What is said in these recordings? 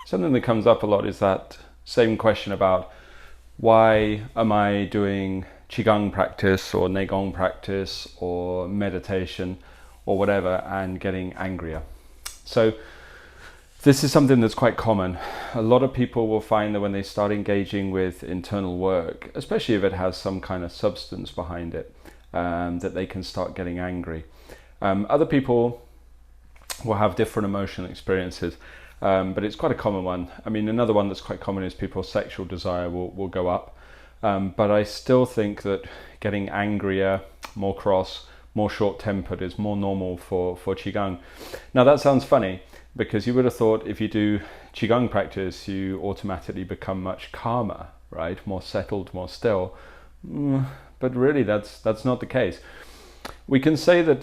Something that comes up a lot is that same question about why am I doing Qigong practice or Neigong practice or meditation or whatever and getting angrier. So this is something that's quite common. A lot of people will find that when they start engaging with internal work, especially if it has some kind of substance behind it, that they can start getting angry. Other people will have different emotional experiences, but it's quite a common one. I mean, another one that's quite common is people's sexual desire will go up. But I still think that getting angrier, more cross, more short-tempered is more normal for Qigong. Now that sounds funny, because you would have thought if you do Qigong practice, you automatically become much calmer, right? More settled, more still. But really, that's not the case. We can say that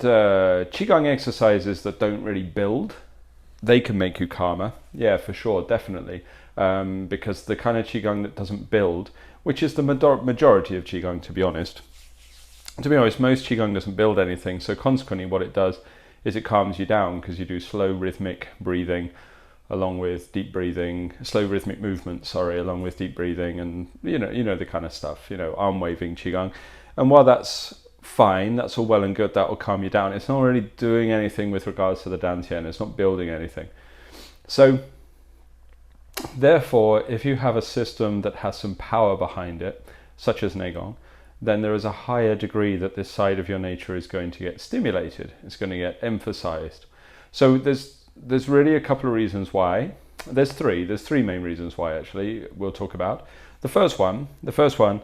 Qigong exercises that don't really build, they can make you calmer. Yeah, for sure, definitely. Because the kind of Qigong that doesn't build, which is the majority of Qigong, to be honest. To be honest, most Qigong doesn't build anything, so consequently what it does is it calms you down, because you do slow rhythmic breathing along with deep breathing, slow rhythmic movement, along with deep breathing, and you know the kind of stuff, arm waving Qigong. And while that's fine, that's all well and good, that will calm you down, it's not really doing anything with regards to the dantian, it's not building anything. So therefore, if you have a system that has some power behind it, such as Neigong, then there is a higher degree that this side of your nature is going to get stimulated. It's going to get emphasized. So there's really a couple of reasons why. There's three main reasons why, actually, we'll talk about. The first one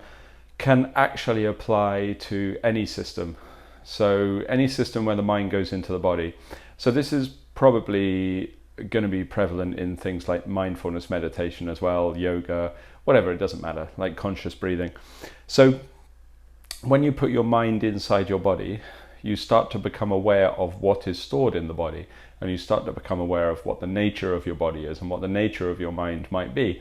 can actually apply to any system. So any system where the mind goes into the body. So this is probably going to be prevalent in things like mindfulness meditation as well, yoga, whatever, it doesn't matter, like conscious breathing. So when you put your mind inside your body, you start to become aware of what is stored in the body, and you start to become aware of what the nature of your body is and what the nature of your mind might be.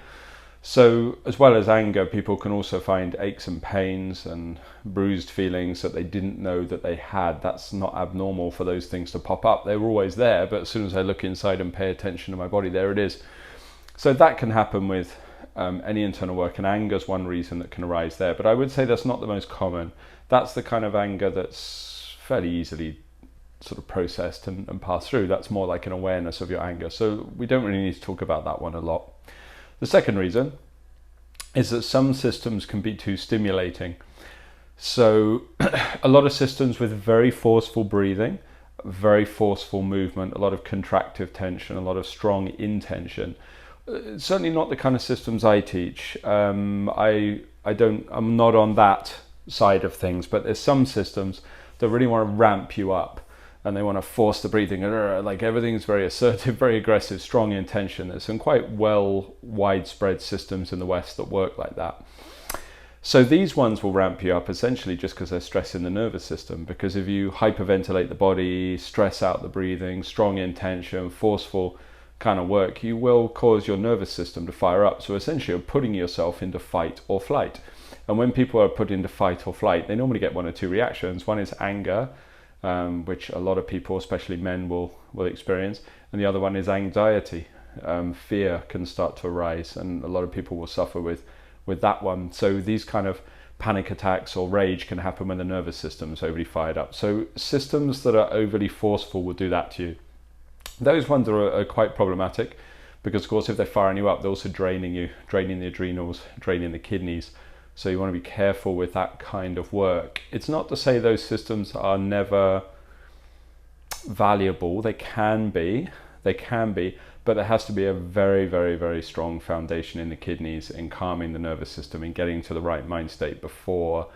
So as well as anger, people can also find aches and pains and bruised feelings that they didn't know that they had. That's not abnormal for those things to pop up. They were always there, but as soon as I look inside and pay attention to my body, there it is. So that can happen with any internal work, and anger is one reason that can arise there. But I would say that's not the most common. That's the kind of anger that's fairly easily sort of processed and passed through. That's more like an awareness of your anger. So we don't really need to talk about that one a lot. The second reason is that some systems can be too stimulating. So a lot of systems with very forceful breathing, very forceful movement, a lot of contractive tension, a lot of strong intention. Certainly not the kind of systems I teach. I'm not on that side of things, but there's some systems that really want to ramp you up, and they want to force the breathing, like everything's very assertive, very aggressive, strong intention. There's some quite widespread systems in the West that work like that. So these ones will ramp you up essentially just because they're stressing the nervous system, because if you hyperventilate the body, stress out the breathing, strong intention, forceful kind of work, you will cause your nervous system to fire up. So essentially you're putting yourself into fight or flight. And when people are put into fight or flight, they normally get one or two reactions. One is anger, which a lot of people, especially men, will experience. And the other one is anxiety. Fear can start to arise, and a lot of people will suffer with that one. So these kind of panic attacks or rage can happen when the nervous system is overly fired up. So systems that are overly forceful will do that to you. Those ones are quite problematic, because of course if they're firing you up, they're also draining you, draining the adrenals, draining the kidneys. So you want to be careful with that kind of work. It's not to say those systems are never valuable. They can be, but there has to be a very, very, very strong foundation in the kidneys, in calming the nervous system, in getting to the right mind state before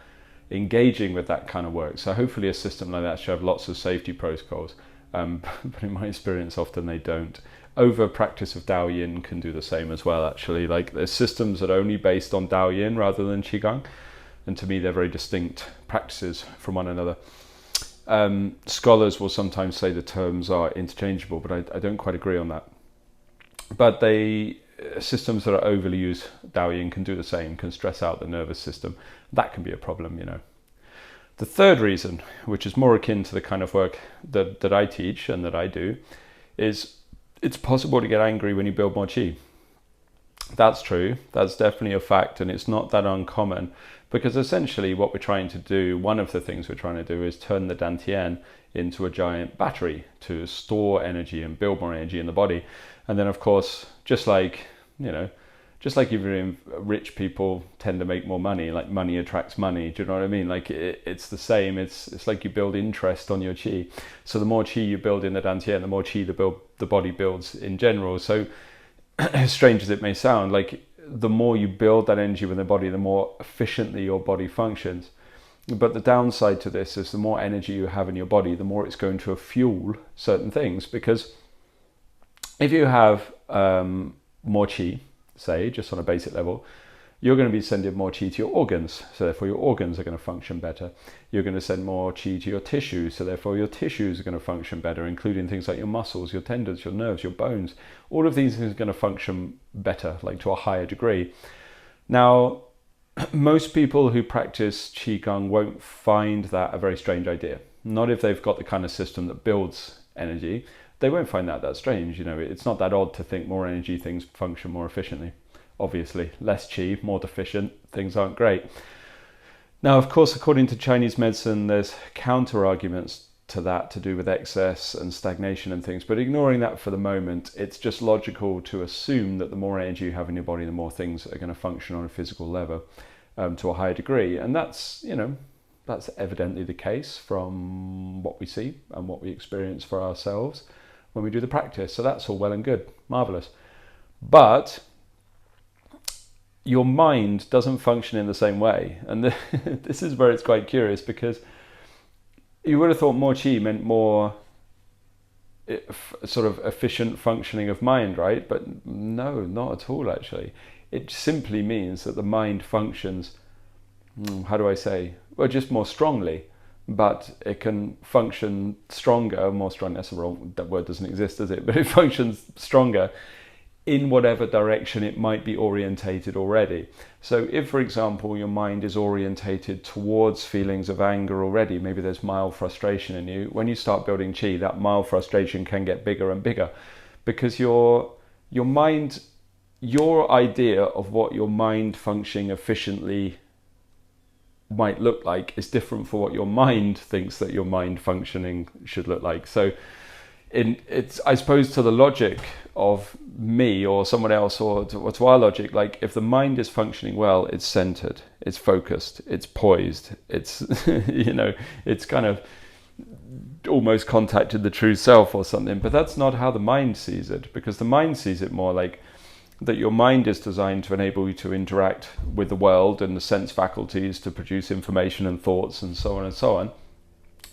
engaging with that kind of work. So hopefully a system like that should have lots of safety protocols. But in my experience, often they don't. Over practice of Dao Yin can do the same as well, actually. Like there's systems that are only based on Dao Yin rather than Qigong, and to me they're very distinct practices from one another. Scholars will sometimes say the terms are interchangeable, but I don't quite agree on that. But systems that are overly used, Dao Yin can do the same, can stress out the nervous system. That can be a problem, The third reason, which is more akin to the kind of work that I teach and that I do, is it's possible to get angry when you build more Qi. That's true. That's definitely a fact, and it's not that uncommon, because essentially what we're trying to do, one of the things we're trying to do, is turn the dantian into a giant battery to store energy and build more energy in the body. And then, of course, just like, you know, just like even rich people tend to make more money, like money attracts money. Do you know what I mean? Like it's the same. It's like you build interest on your qi. So the more qi you build in the dantian, the more qi the body builds in general. So as strange as it may sound, like the more you build that energy within the body, the more efficiently your body functions. But the downside to this is the more energy you have in your body, the more it's going to fuel certain things. Because if you have more qi, say, just on a basic level, you're going to be sending more qi to your organs, so therefore your organs are going to function better. You're going to send more qi to your tissues, so therefore your tissues are going to function better, including things like your muscles, your tendons, your nerves, your bones. All of these things are going to function better, like to a higher degree. Now, most people who practice Qigong won't find that a very strange idea. Not if they've got the kind of system that builds energy. They won't find that strange. You know, it's not that odd to think more energy, things function more efficiently. Obviously, less qi, more deficient, things aren't great. Now, of course, according to Chinese medicine, there's counter arguments to that to do with excess and stagnation and things. But ignoring that for the moment, it's just logical to assume that the more energy you have in your body, the more things are going to function on a physical level to a higher degree. And that's, you know, that's evidently the case from what we see and what we experience for ourselves when we do the practice. So that's all well and good, marvelous. But your mind doesn't function in the same way. And this is where it's quite curious, because you would have thought more qi meant more sort of efficient functioning of mind, right? But no, not at all, actually. It simply means that the mind functions, how do I say? Well, just more strongly, but it can function stronger, more strong, that's wrong, that word doesn't exist, does it? But it functions stronger in whatever direction it might be orientated already. So if, for example, your mind is orientated towards feelings of anger already, maybe there's mild frustration in you, when you start building qi, that mild frustration can get bigger and bigger, because your mind, your idea of what your mind functioning efficiently might look like is different for what your mind thinks that your mind functioning should look like. So it's, I suppose, to the logic of me or someone else, or to our logic, like if the mind is functioning well, it's centered, it's focused, it's poised, it's you know, it's kind of almost contacted the true self or something. But that's not how the mind sees it, because the mind sees it more like that your mind is designed to enable you to interact with the world and the sense faculties to produce information and thoughts and so on and so on.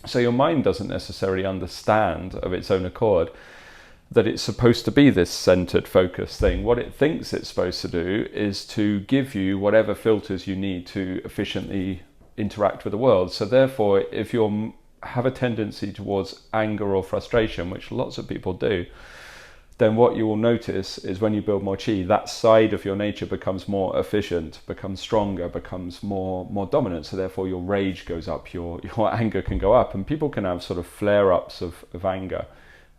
So your mind doesn't necessarily understand of its own accord that it's supposed to be this centered, focused thing. What it thinks it's supposed to do is to give you whatever filters you need to efficiently interact with the world. So therefore, if you have a tendency towards anger or frustration, which lots of people do, then what you will notice is when you build more qi, that side of your nature becomes more efficient, becomes stronger, becomes more dominant. So therefore your rage goes up, your anger can go up, and people can have sort of flare-ups of anger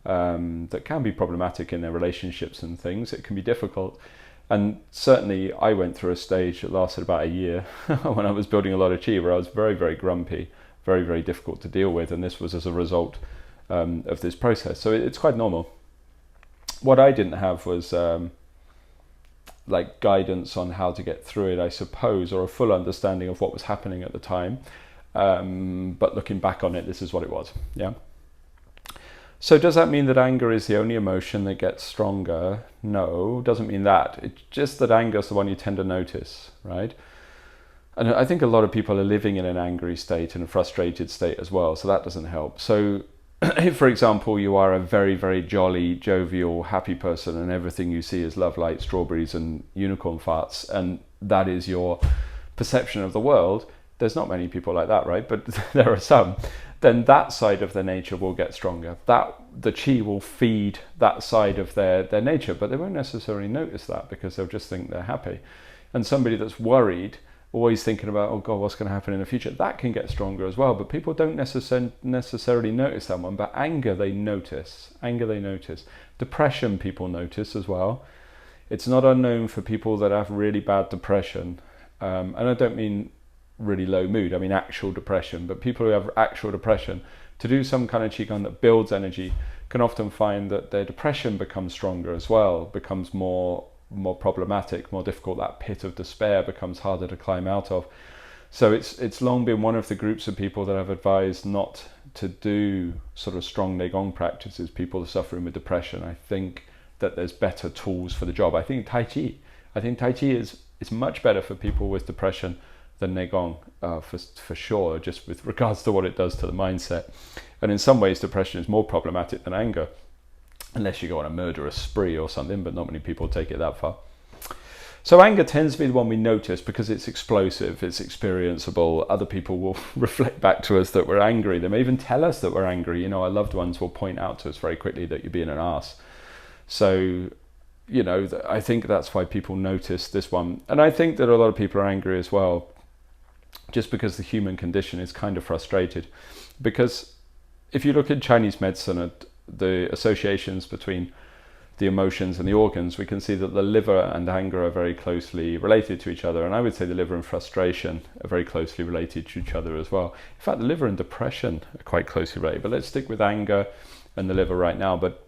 that can be problematic in their relationships and things. It can be difficult. And certainly I went through a stage that lasted about a year when I was building a lot of qi, where I was very, very grumpy, very, very difficult to deal with. And this was as a result of this process. So it's quite normal. What I didn't have was like guidance on how to get through it, I suppose, or a full understanding of what was happening at the time. But looking back on it, this is what it was. Yeah. So does that mean that anger is the only emotion that gets stronger? No, doesn't mean that. It's just that anger is the one you tend to notice, right? And I think a lot of people are living in an angry state and a frustrated state as well, so that doesn't help. So if, for example, you are a very, very jolly, jovial, happy person and everything you see is love, light, strawberries and unicorn farts, and that is your perception of the world, there's not many people like that, right? But there are some. Then that side of their nature will get stronger. The qi will feed that side of their nature, but they won't necessarily notice that because they'll just think they're happy. And somebody that's worried, always thinking about, oh God, what's going to happen in the future, that can get stronger as well. But people don't necessarily notice that one. But anger, they notice. Depression, people notice as well. It's not unknown for people that have really bad depression, and I don't mean really low mood, I mean actual depression, but people who have actual depression, to do some kind of Qigong that builds energy can often find that their depression becomes stronger as well, becomes more problematic, more difficult. That pit of despair becomes harder to climb out of. So it's long been one of the groups of people that I've advised not to do sort of strong Neigong practices, people suffering with depression. I think that there's better tools for the job. I think Tai Chi is much better for people with depression than Neigong, for sure, just with regards to what it does to the mindset. And in some ways, depression is more problematic than anger, unless you go on a murderous spree or something, but not many people take it that far. So anger tends to be the one we notice because it's explosive, it's experienceable. Other people will reflect back to us that we're angry. They may even tell us that we're angry. You know, our loved ones will point out to us very quickly that you're being an arse. So, you know, I think that's why people notice this one. And I think that a lot of people are angry as well, just because the human condition is kind of frustrated. Because if you look at Chinese medicine at the associations between the emotions and the organs, we can see that the liver and anger are very closely related to each other. And I would say the liver and frustration are very closely related to each other as well. In fact, the liver and depression are quite closely related. But let's stick with anger and the liver right now. But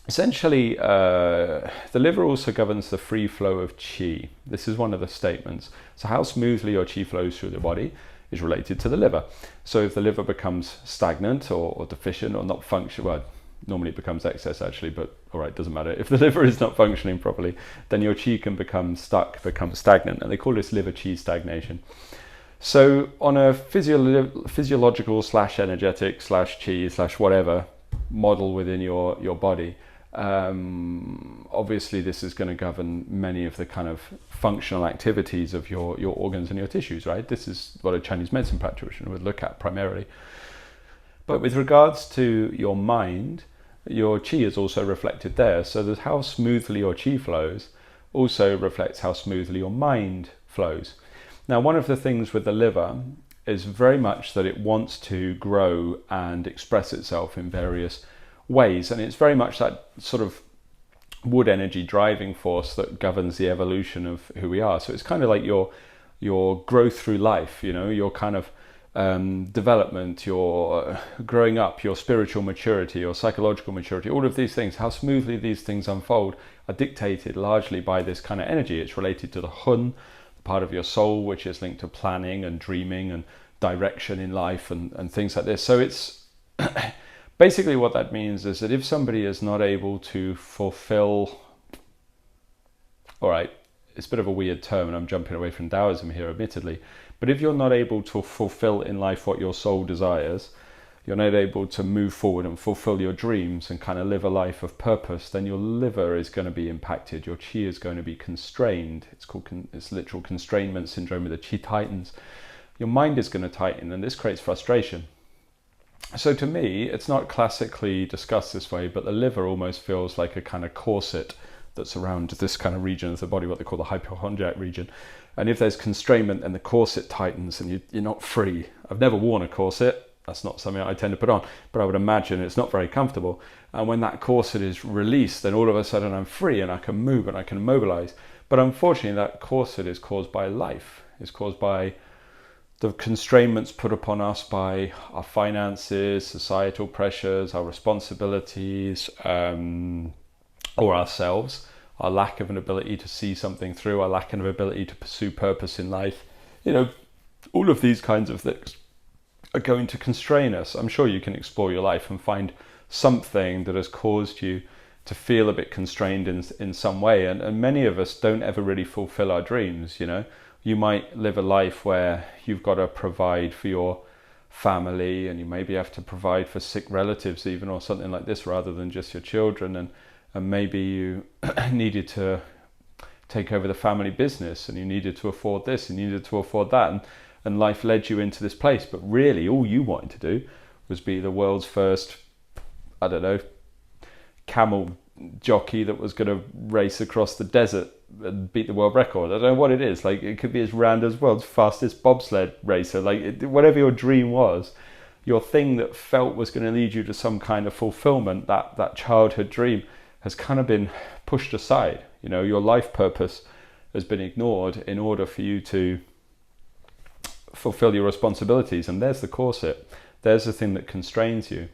essentially, the liver also governs the free flow of qi. This is one of the statements. So how smoothly your qi flows through the body is related to the liver. So if the liver becomes stagnant or deficient or not functional, well, normally it becomes excess actually, but all right, doesn't matter. If the liver is not functioning properly, then your qi can become stuck, become stagnant, and they call this liver qi stagnation. So on a physiological / energetic / qi / whatever model within your body, obviously this is going to govern many of the kind of functional activities of your organs and your tissues, right? This is what a Chinese medicine practitioner would look at primarily. But with regards to your mind, your qi is also reflected there. So that how smoothly your qi flows also reflects how smoothly your mind flows. Now, one of the things with the liver is very much that it wants to grow and express itself in various ways. And it's very much that sort of wood energy driving force that governs the evolution of who we are. So it's kind of like your growth through life, you know, your kind of development, your growing up, your spiritual maturity, your psychological maturity, all of these things, how smoothly these things unfold are dictated largely by this kind of energy. It's related to the hun, part of your soul, which is linked to planning and dreaming and direction in life and things like this. So it's basically what that means is that if somebody is not able to fulfill, all right, it's a bit of a weird term and I'm jumping away from Taoism here admittedly, but if you're not able to fulfill in life what your soul desires, you're not able to move forward and fulfill your dreams and kind of live a life of purpose, then your liver is going to be impacted. Your qi is going to be constrained. It's literal constrainment syndrome with the qi tightens. Your mind is going to tighten, and this creates frustration. So to me, it's not classically discussed this way, but the liver almost feels like a kind of corset that's around this kind of region of the body, what they call the hypochondriac region. And if there's constrainment, then the corset tightens and you're not free. I've never worn a corset. That's not something I tend to put on, but I would imagine it's not very comfortable. And when that corset is released, then all of a sudden I'm free and I can move and I can mobilize. But unfortunately, that corset is caused by life. It's caused by the constraints put upon us by our finances, societal pressures, our responsibilities, or ourselves, our lack of an ability to see something through, our lack of an ability to pursue purpose in life. You know, all of these kinds of things are going to constrain us. I'm sure you can explore your life and find something that has caused you to feel a bit constrained in some way. And many of us don't ever really fulfill our dreams, you know. You might live a life where you've got to provide for your family and you maybe have to provide for sick relatives even or something like this rather than just your children. And maybe you needed to take over the family business and you needed to afford this and you needed to afford that. And life led you into this place. But really, all you wanted to do was be the world's first, I don't know, camel jockey that was going to race across the desert and beat the world record. I don't know what it is. Like, it could be as round as world's fastest bobsled racer. Like, whatever your dream was, your thing that felt was going to lead you to some kind of fulfillment, that childhood dream has kind of been pushed aside. You know, your life purpose has been ignored in order for you to fulfill your responsibilities. And there's the corset. There's the thing that constrains you.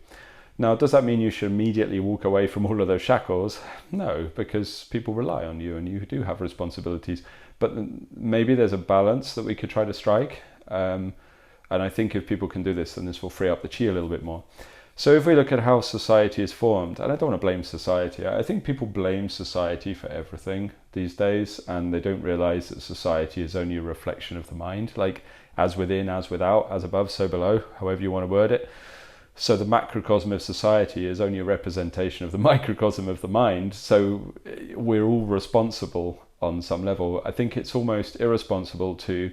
Now, does that mean you should immediately walk away from all of those shackles? No, because people rely on you and you do have responsibilities. But maybe there's a balance that we could try to strike. And I think if people can do this, then this will free up the Qi a little bit more. So if we look at how society is formed, and I don't want to blame society, I think people blame society for everything these days, and they don't realize that society is only a reflection of the mind, like as within, as without, as above, so below, however you want to word it. So the macrocosm of society is only a representation of the microcosm of the mind, so we're all responsible on some level. I think it's almost irresponsible to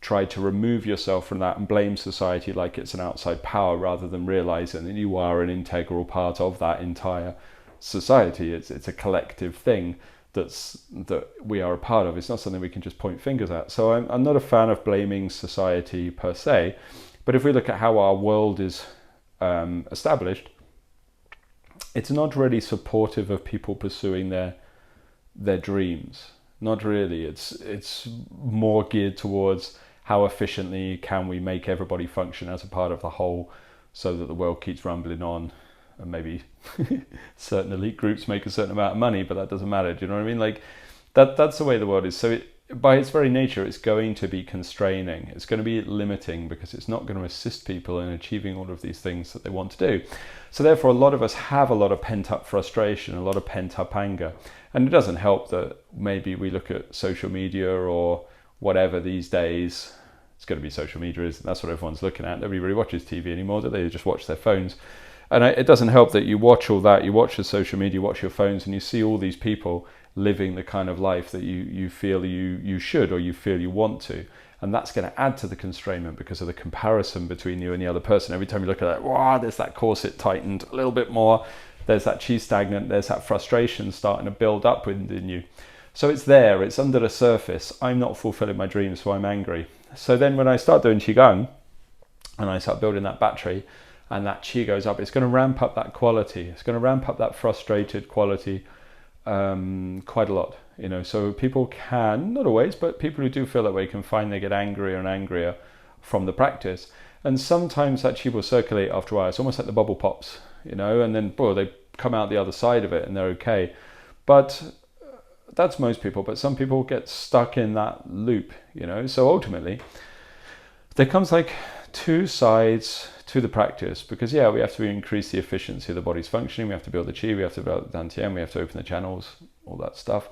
try to remove yourself from that and blame society like it's an outside power, rather than realizing that you are an integral part of that entire society. It's a collective thing that we are a part of. It's not something we can just point fingers at. So I'm not a fan of blaming society per se, but if we look at how our world is established, it's not really supportive of people pursuing their dreams. Not really. It's more geared towards how efficiently can we make everybody function as a part of the whole, so that the world keeps rumbling on, and maybe certain elite groups make a certain amount of money, but that doesn't matter. Do you know what I mean? Like that's the way the world is. So by its very nature, it's going to be constraining. It's going to be limiting, because it's not going to assist people in achieving all of these things that they want to do. So therefore, a lot of us have a lot of pent-up frustration, a lot of pent-up anger. And it doesn't help that maybe we look at social media or whatever these days. It's going to be social media, isn't it? That's what everyone's looking at. Nobody really watches TV anymore, do they? They just watch their phones. And it doesn't help that you watch all that, you watch the social media, you watch your phones, and you see all these people living the kind of life that you feel you should, or you feel you want to. And that's going to add to the constrainment because of the comparison between you and the other person. Every time you look at that, wow, there's that corset tightened a little bit more. There's that Qi stagnant, there's that frustration starting to build up within you. So it's there, it's under the surface. I'm not fulfilling my dreams, so I'm angry. So then when I start doing Qigong, and I start building that battery, and that Qi goes up, it's going to ramp up that quality. It's going to ramp up that frustrated quality quite a lot. You know, so people can, not always, but people who do feel that way can find they get angrier and angrier from the practice. And sometimes that Qi will circulate after a while. It's almost like the bubble pops, you know, and then they come out the other side of it and they're okay. But that's most people, but some people get stuck in that loop, you know. So ultimately, there comes like two sides to the practice, because we have to increase the efficiency of the body's functioning, we have to build the Qi, we have to build the Dantian, we have to open the channels, all that stuff.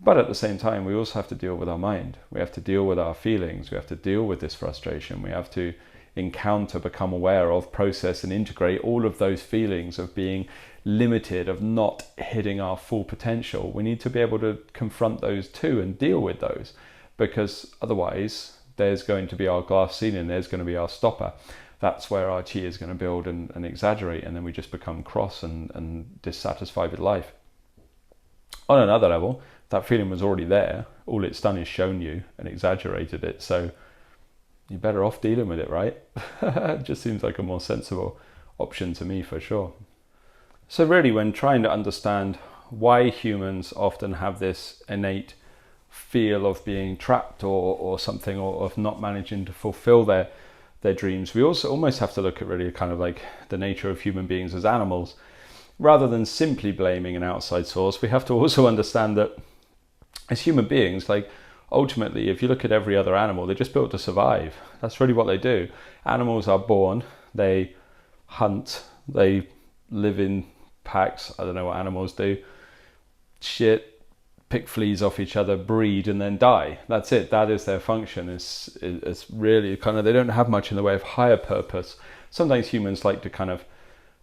But at the same time, we also have to deal with our mind. We have to deal with our feelings. We have to deal with this frustration. We have to encounter, become aware of, process and integrate all of those feelings of being limited, of not hitting our full potential. We need to be able to confront those too and deal with those, because otherwise there's going to be our glass ceiling, there's going to be our stopper. That's where our Qi is going to build and exaggerate, and then we just become cross and dissatisfied with life. On another level, that feeling was already there. All it's done is shown you and exaggerated it. So you're better off dealing with it, right? It just seems like a more sensible option to me, for sure. So really, when trying to understand why humans often have this innate feel of being trapped or something, or of not managing to fulfill their dreams, we also almost have to look at really kind of like the nature of human beings as animals. Rather than simply blaming an outside source, we have to also understand that as human beings, like ultimately, if you look at every other animal, they're just built to survive. That's really what they do. Animals are born, they hunt, they live in packs. I don't know what animals do. Shit, pick fleas off each other, breed, and then die. That's it. That is their function. It's really kind of, they don't have much in the way of higher purpose. Sometimes humans like to kind of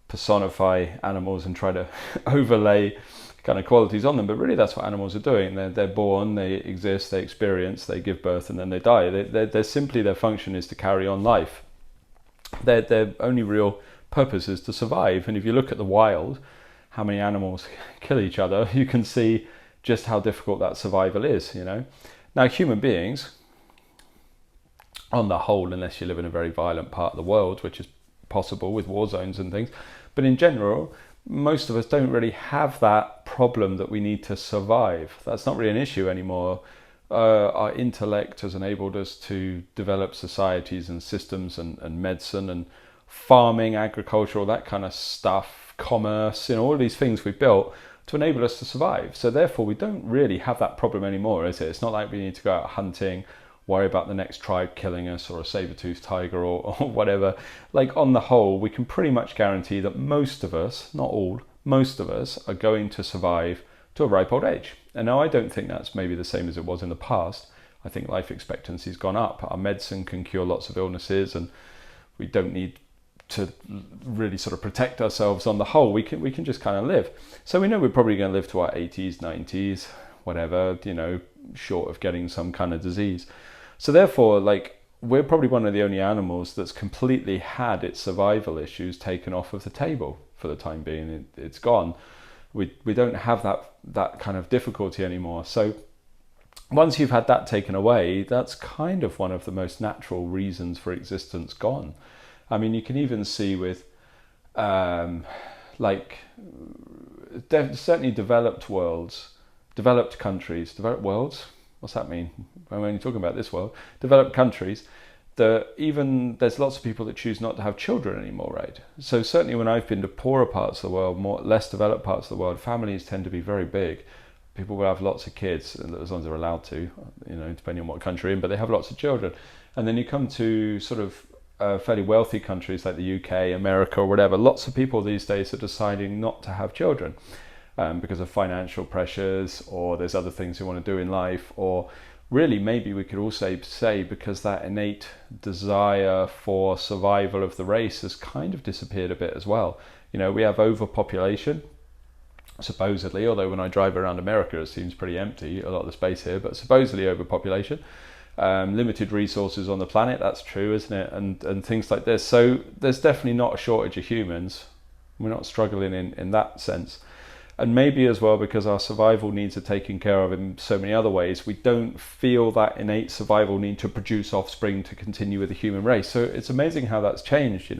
personify animals and try to overlay kind of qualities on them, but really that's what animals are doing. They're born, they exist, they experience, they give birth, and then they die. They're simply, their function is to carry on life. Their only real purpose is to survive. And if you look at the wild, how many animals kill each other, you can see just how difficult that survival is, you know. Now, human beings, on the whole, unless you live in a very violent part of the world, which is possible with war zones and things, but in general, most of us don't really have that problem that we need to survive. That's not really an issue anymore. Our intellect has enabled us to develop societies and systems and medicine and farming, agriculture, all that kind of stuff, commerce, all these things we've built to enable us to survive. So therefore we don't really have that problem anymore, is it? It's not like we need to go out hunting, worry about the next tribe killing us, or a saber-toothed tiger, or whatever. Like, on the whole, we can pretty much guarantee that most of us, not all, most of us are going to survive to a ripe old age. And now I don't think that's maybe the same as it was in the past. I think life expectancy's gone up. Our medicine can cure lots of illnesses, and we don't need to really sort of protect ourselves on the whole. We can just kind of live. So we know we're probably going to live to our 80s, 90s, whatever, short of getting some kind of disease. So therefore, like, we're probably one of the only animals that's completely had its survival issues taken off of the table for the time being. It's gone. We don't have that kind of difficulty anymore. So once you've had that taken away, that's kind of one of the most natural reasons for existence gone. I mean, you can even see with certainly developed countries, developed worlds. What's that mean? When you're talking about this world, developed countries, there's lots of people that choose not to have children anymore, right? So certainly when I've been to poorer parts of the world, less developed parts of the world, families tend to be very big. People will have lots of kids, as long as they're allowed to, depending on what country you're in, but they have lots of children. And then you come to sort of fairly wealthy countries like the UK, America, or whatever. Lots of people these days are deciding not to have children. Because of financial pressures, or there's other things you want to do in life, or really maybe we could also say because that innate desire for survival of the race has kind of disappeared a bit as well. We have overpopulation, supposedly, although when I drive around America it seems pretty empty, a lot of the space here, but supposedly overpopulation. Limited resources on the planet, that's true, isn't it? And things like this. So there's definitely not a shortage of humans. We're not struggling in that sense. And maybe as well, because our survival needs are taken care of in so many other ways, we don't feel that innate survival need to produce offspring to continue with the human race. So it's amazing how that's changed,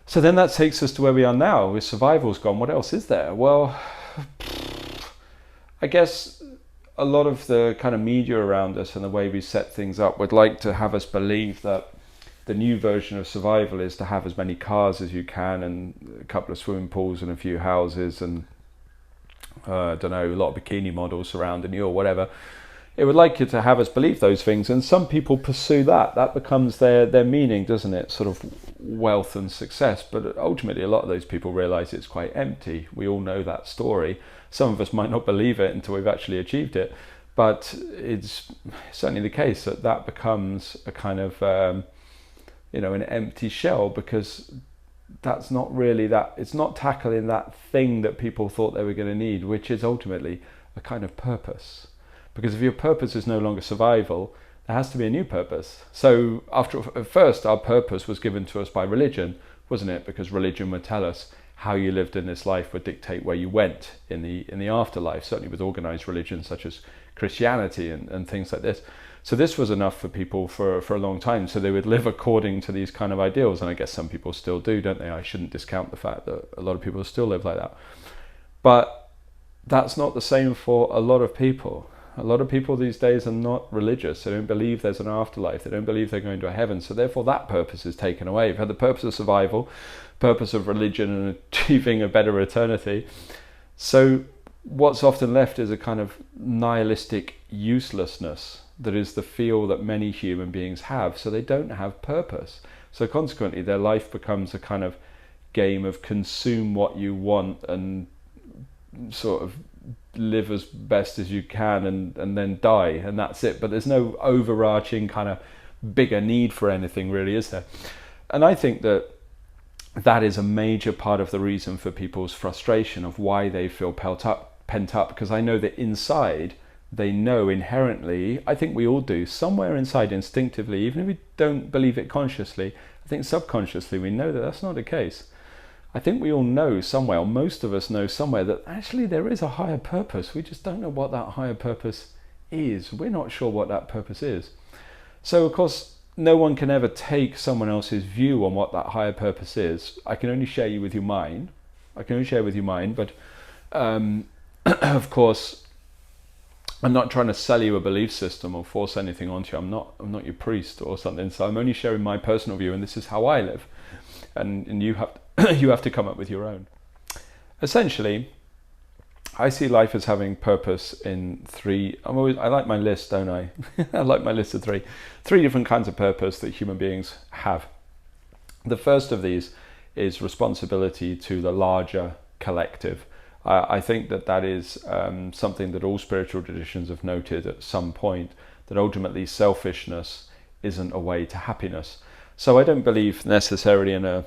So then that takes us to where we are now. With survival's gone, what else is there? Well, I guess a lot of the kind of media around us and the way we set things up would like to have us believe that the new version of survival is to have as many cars as you can, and a couple of swimming pools and a few houses, and a lot of bikini models surrounding you or whatever. It would like you to have us believe those things, and some people pursue that. That becomes their meaning, doesn't it? Sort of wealth and success. But ultimately, a lot of those people realize it's quite empty. We all know that story. Some of us might not believe it until we've actually achieved it. But it's certainly the case that becomes a kind of an empty shell, because that's not really it's not tackling that thing that people thought they were going to need, which is ultimately a kind of purpose. Because if your purpose is no longer survival, there has to be a new purpose. So at first our purpose was given to us by religion, wasn't it? Because religion would tell us how you lived in this life, would dictate where you went in the afterlife, certainly with organized religions such as Christianity and things like this. So this was enough for people for a long time. So they would live according to these kind of ideals. And I guess some people still do, don't they? I shouldn't discount the fact that a lot of people still live like that. But that's not the same for a lot of people. A lot of people these days are not religious. They don't believe there's an afterlife. They don't believe they're going to a heaven. So therefore that purpose is taken away. You've had the purpose of survival, purpose of religion and achieving a better eternity. So what's often left is a kind of nihilistic uselessness that is the feel that many human beings have. So they don't have purpose. So consequently, their life becomes a kind of game of consume what you want and sort of live as best as you can and then die, and that's it. But there's no overarching kind of bigger need for anything, really, is there? And I think that is a major part of the reason for people's frustration of why they feel pent up, because I know that inside they know inherently, I think we all do, somewhere inside instinctively, even if we don't believe it consciously, I think subconsciously we know that that's not the case. I think we all know somewhere, or most of us know somewhere, that actually there is a higher purpose. We just don't know what that higher purpose is. We're not sure what that purpose is. So of course, no one can ever take someone else's view on what that higher purpose is. I can only share you with you mine, I can only share with you mine, but of course, I'm not trying to sell you a belief system or force anything onto you. I'm not your priest or something. So I'm only sharing my personal view, and this is how I live. And you have you have to come up with your own. Essentially, I see life as having purpose in three. I like my list, don't I? I like my list of three different kinds of purpose that human beings have. The first of these is responsibility to the larger collective. I think that is something that all spiritual traditions have noted at some point, that ultimately selfishness isn't a way to happiness. So I don't believe necessarily in a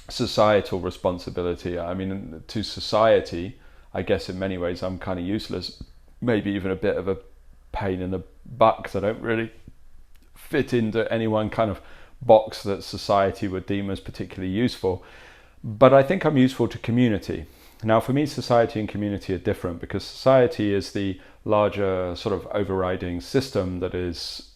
societal responsibility. I mean, to society, I guess in many ways I'm kind of useless, maybe even a bit of a pain in the butt, because I don't really fit into any one kind of box that society would deem as particularly useful. But I think I'm useful to community. Now, for me, society and community are different, because society is the larger sort of overriding system that is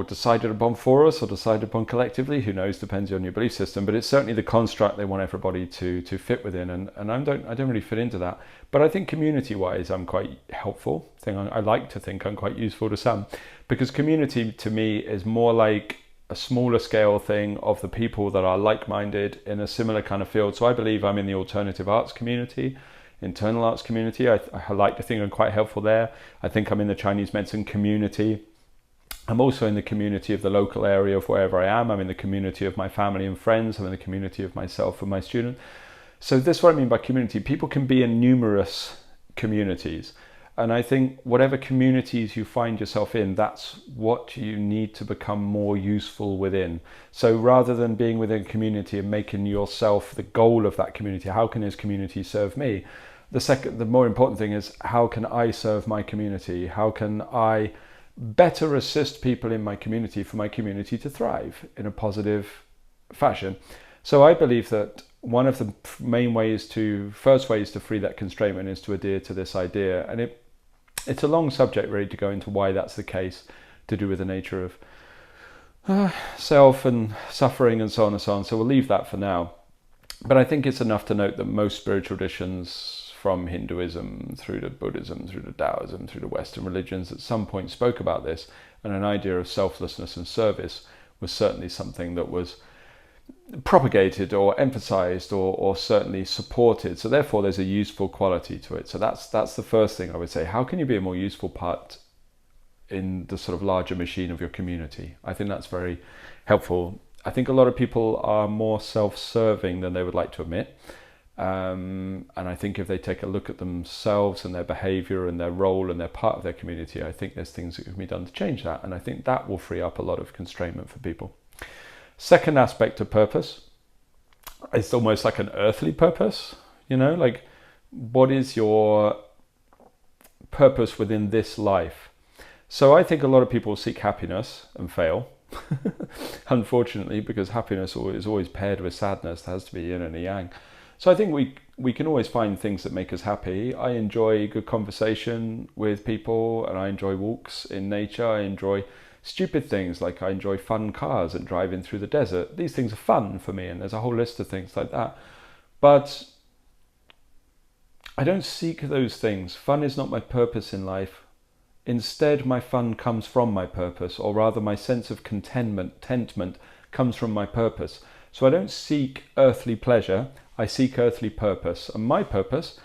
decided upon for us or decided upon collectively. Who knows? Depends on your belief system. But it's certainly the construct they want everybody to fit within. And I don't really fit into that. But I think community-wise, I'm quite helpful. I like to think I'm quite useful to some, because community to me is more like a smaller scale thing of the people that are like-minded in a similar kind of field. So I believe I'm in the alternative arts community, internal arts community. I like to think I'm quite helpful there. I think I'm in the Chinese medicine community. I'm also in the community of the local area of wherever I am. I'm in the community of my family and friends. I'm in the community of myself and my students. So this is what I mean by community. People can be in numerous communities. And I think whatever communities you find yourself in, that's what you need to become more useful within. So rather than being within a community and making yourself the goal of that community, how can this community serve me? The more important thing is, how can I serve my community? How can I better assist people in my community for my community to thrive in a positive fashion? So I believe that one of the first ways to free that constraint is to adhere to this idea. And it's a long subject really to go into why that's the case, to do with the nature of self and suffering and so on and so on. So we'll leave that for now. But I think it's enough to note that most spiritual traditions, from Hinduism through to Buddhism, through to Taoism, through to Western religions, at some point spoke about this, and an idea of selflessness and service was certainly something that was propagated or emphasized or certainly supported. So therefore there's a useful quality to it. So that's the first thing I would say. How can you be a more useful part in the sort of larger machine of your community? I think that's very helpful. I think a lot of people are more self-serving than they would like to admit. And I think if they take a look at themselves and their behavior and their role and their part of their community, I think there's things that can be done to change that. And I think that will free up a lot of constrainment for people. Second aspect of purpose, it's almost like an earthly purpose, like what is your purpose within this life? So I think a lot of people seek happiness and fail, unfortunately, because happiness is always paired with sadness. There has to be yin and a yang. So I think we can always find things that make us happy. I enjoy good conversation with people, and I enjoy walks in nature. I enjoy stupid things, like I enjoy fun cars and driving through the desert. These things are fun for me, and there's a whole list of things like that. But I don't seek those things. Fun is not my purpose in life. Instead, my fun comes from my purpose, or rather my sense of contentment comes from my purpose. So I don't seek earthly pleasure, I seek earthly purpose. And my purpose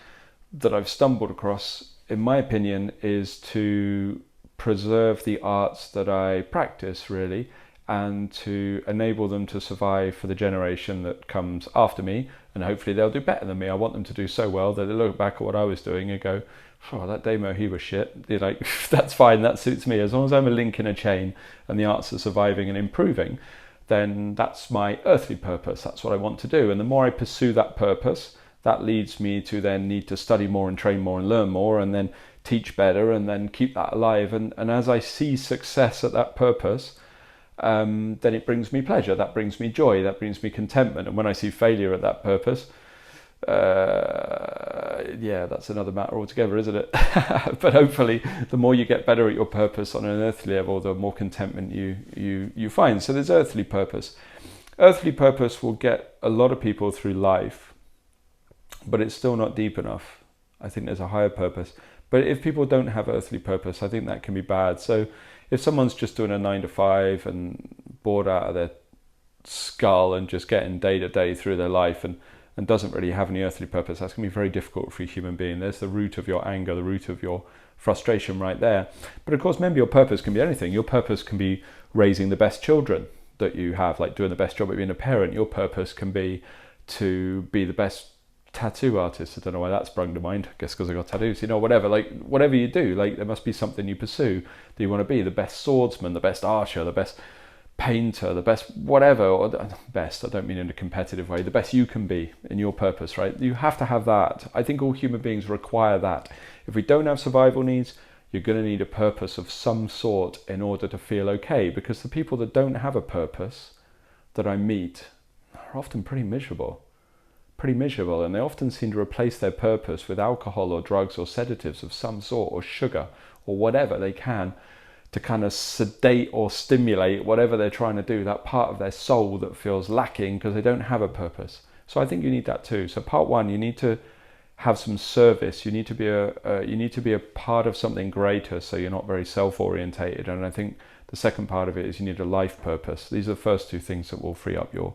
that I've stumbled across, in my opinion, is to preserve the arts that I practice, really, and to enable them to survive for the generation that comes after me, and hopefully they'll do better than me. I want them to do so well that they look back at what I was doing and go, oh, that Damo, he was shit. They're like, that's fine, that suits me. As long as I'm a link in a chain and the arts are surviving and improving, then that's my earthly purpose. That's what I want to do. And the more I pursue that purpose, that leads me to then need to study more and train more and learn more, and then teach better, and then keep that alive. And as I see success at that purpose, then it brings me pleasure, that brings me joy, that brings me contentment. And when I see failure at that purpose, that's another matter altogether, isn't it? But hopefully the more you get better at your purpose on an earthly level, the more contentment you find. So there's earthly purpose. Earthly purpose will get a lot of people through life but it's still not deep enough. I think there's a higher purpose. But if people don't have earthly purpose, I think that can be bad. So if someone's just doing a 9 to 5 and bored out of their skull and just getting day to day through their life and doesn't really have any earthly purpose, that's going to be very difficult for a human being. There's the root of your anger, the root of your frustration right there. But of course, maybe your purpose can be anything. Your purpose can be raising the best children that you have, like doing the best job at being a parent. Your purpose can be to be the best tattoo artist. I don't know why that sprung to mind. I guess because I got tattoos, whatever. Like whatever you do, like there must be something you pursue that you want to be. The best swordsman, the best archer, the best painter, the best whatever, or best, I don't mean in a competitive way, the best you can be in your purpose, right? You have to have that. I think all human beings require that. If we don't have survival needs, you're going to need a purpose of some sort in order to feel okay, because the people that don't have a purpose that I meet are often pretty miserable, and they often seem to replace their purpose with alcohol or drugs or sedatives of some sort, or sugar or whatever they can to kind of sedate or stimulate whatever they're trying to do, that part of their soul that feels lacking because they don't have a purpose. So I think you need that too. So part one, you need to have some service. You need to be a part of something greater, so you're not very self-orientated. And I think the second part of it is you need a life purpose. These are the first two things that will free up your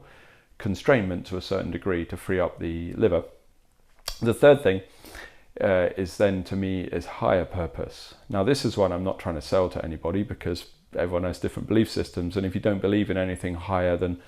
constrainment to a certain degree, to free up the liver. The third thing is then, to me, is higher purpose. Now this is one I'm not trying to sell to anybody, because everyone has different belief systems, and if you don't believe in anything higher than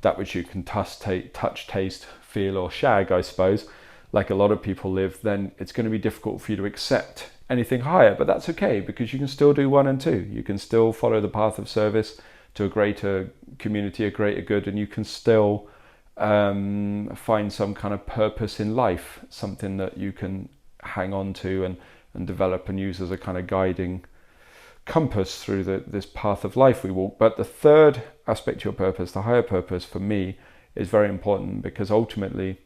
that which you can touch, taste, feel or shag, I suppose, like a lot of people live, then it's going to be difficult for you to accept anything higher. But that's okay, because you can still do 1 and 2. You can still follow the path of service to a greater community, a greater good, and you can still find some kind of purpose in life, something that you can hang on to and develop and use as a kind of guiding compass through this path of life we walk. But the third aspect to your purpose, the higher purpose, for me is very important, because ultimately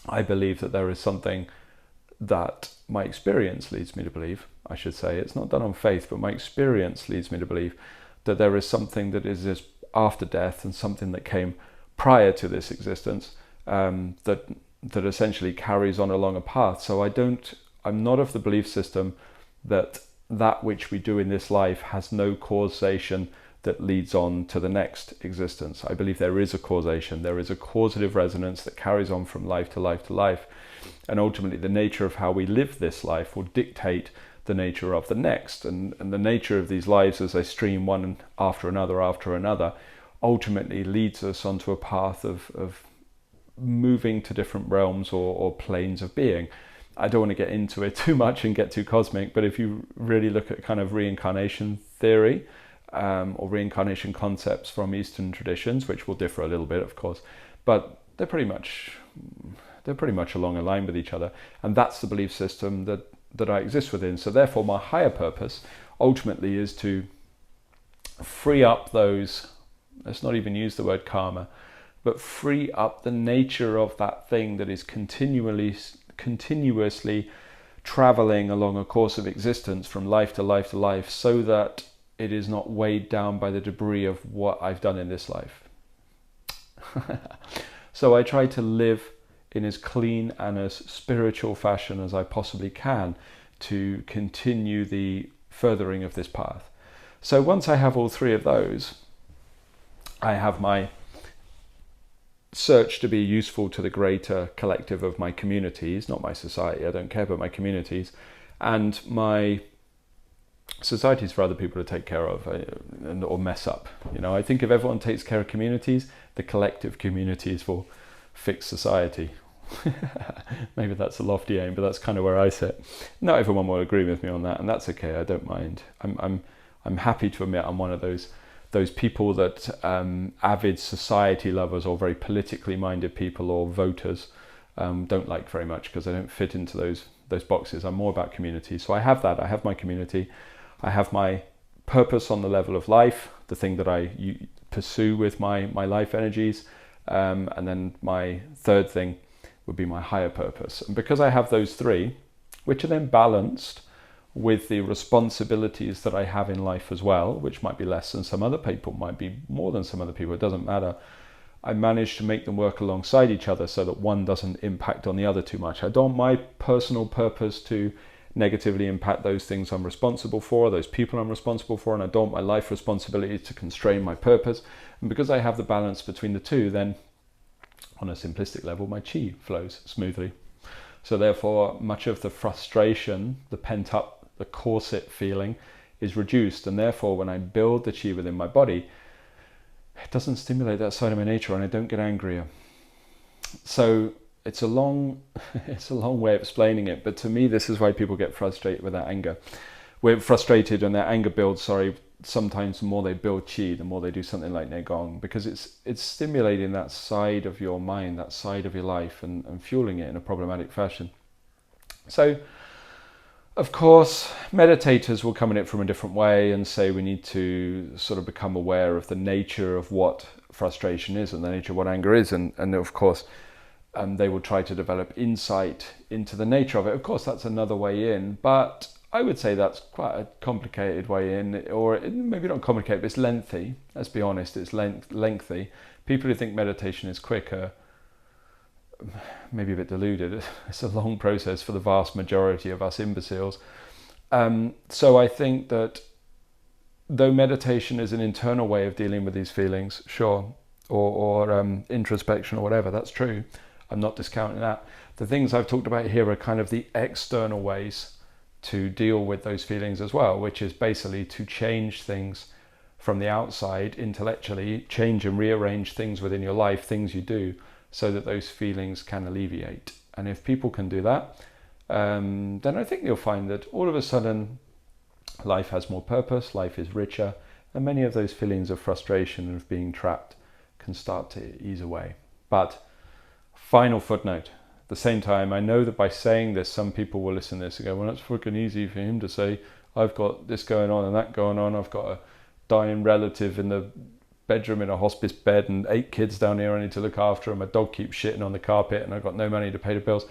I believe that there is something that my experience leads me to believe. I should say it's not done on faith, but my experience leads me to believe that there is something that is after death, and something that came prior to this existence, that essentially carries on along a path. So I'm not of the belief system that which we do in this life has no causation that leads on to the next existence. I believe there is a causation. There is a causative resonance that carries on from life to life to life. And ultimately the nature of how we live this life will dictate the nature of the next. And the nature of these lives, as they stream one after another, ultimately leads us onto a path of moving to different realms or planes of being. I don't want to get into it too much and get too cosmic, but if you really look at kind of reincarnation theory, or reincarnation concepts from Eastern traditions, which will differ a little bit, of course, but they're pretty much along a line with each other, and that's the belief system that I exist within. So therefore my higher purpose ultimately is to free up those, let's not even use the word karma, but free up the nature of that thing that is continuously traveling along a course of existence from life to life to life, so that it is not weighed down by the debris of what I've done in this life. So I try to live in as clean and as spiritual fashion as I possibly can to continue the furthering of this path. So once I have all three of those, I have my search to be useful to the greater collective of my communities, not my society, I don't care about my communities, and my society is for other people to take care of or mess up. I think if everyone takes care of communities, the collective communities will fix society. Maybe that's a lofty aim, but that's kind of where I sit. Not everyone will agree with me on that, and that's okay. I don't mind. I'm happy to admit I'm one of those people that avid society lovers or very politically minded people or voters don't like very much, because I don't fit into those boxes. I'm more about community. So I have that. I have my community. I have my purpose on the level of life, the thing that I pursue with my life energies, and then my third thing would be my higher purpose. And because I have those three, which are then balanced with the responsibilities that I have in life as well, which might be less than some other people, might be more than some other people, it doesn't matter. I manage to make them work alongside each other so that one doesn't impact on the other too much. I don't want my personal purpose to negatively impact those things I'm responsible for, those people I'm responsible for, and I don't want my life responsibility to constrain my purpose. And because I have the balance between the two, then on a simplistic level, my Qi flows smoothly. So therefore, much of the frustration, the pent up, the corset feeling is reduced. And therefore, when I build the Qi within my body, it doesn't stimulate that side of my nature and I don't get angrier. So it's a long way of explaining it, but to me, this is why people get frustrated with their anger. We're frustrated and their anger builds, sometimes the more they build Qi, the more they do something like Qigong, because it's stimulating that side of your mind, that side of your life, and fueling it in a problematic fashion. So, of course, meditators will come at it from a different way and say we need to sort of become aware of the nature of what frustration is and the nature of what anger is, and of course, they will try to develop insight into the nature of it. Of course, that's another way in, but I would say that's quite a complicated way in, or maybe not complicated, but it's lengthy. Let's be honest, it's lengthy. People who think meditation is quick are maybe a bit deluded. It's a long process for the vast majority of us imbeciles. So I think that though meditation is an internal way of dealing with these feelings, sure, or introspection or whatever, that's true. I'm not discounting that. The things I've talked about here are kind of the external ways to deal with those feelings as well, which is basically to change things from the outside intellectually, change and rearrange things within your life, things you do, so that those feelings can alleviate. And if people can do that, then I think you'll find that all of a sudden life has more purpose, life is richer, and many of those feelings of frustration and of being trapped can start to ease away. But final footnote. At the same time, I know that by saying this, some people will listen to this and go, well, that's fucking easy for him to say, I've got this going on and that going on. I've got a dying relative in the bedroom in a hospice bed and 8 kids down here I need to look after, and my dog keeps shitting on the carpet and I've got no money to pay the bills.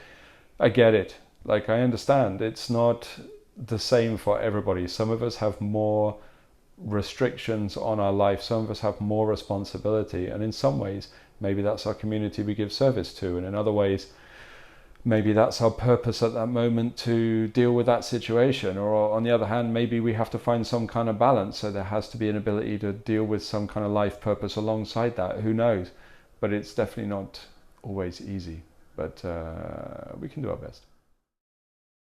I get it. Like, I understand. It's not the same for everybody. Some of us have more restrictions on our life. Some of us have more responsibility. And in some ways, maybe that's our community we give service to. And in other ways, maybe that's our purpose at that moment to deal with that situation. Or on the other hand, maybe we have to find some kind of balance. So there has to be an ability to deal with some kind of life purpose alongside that. Who knows? But it's definitely not always easy. But we can do our best.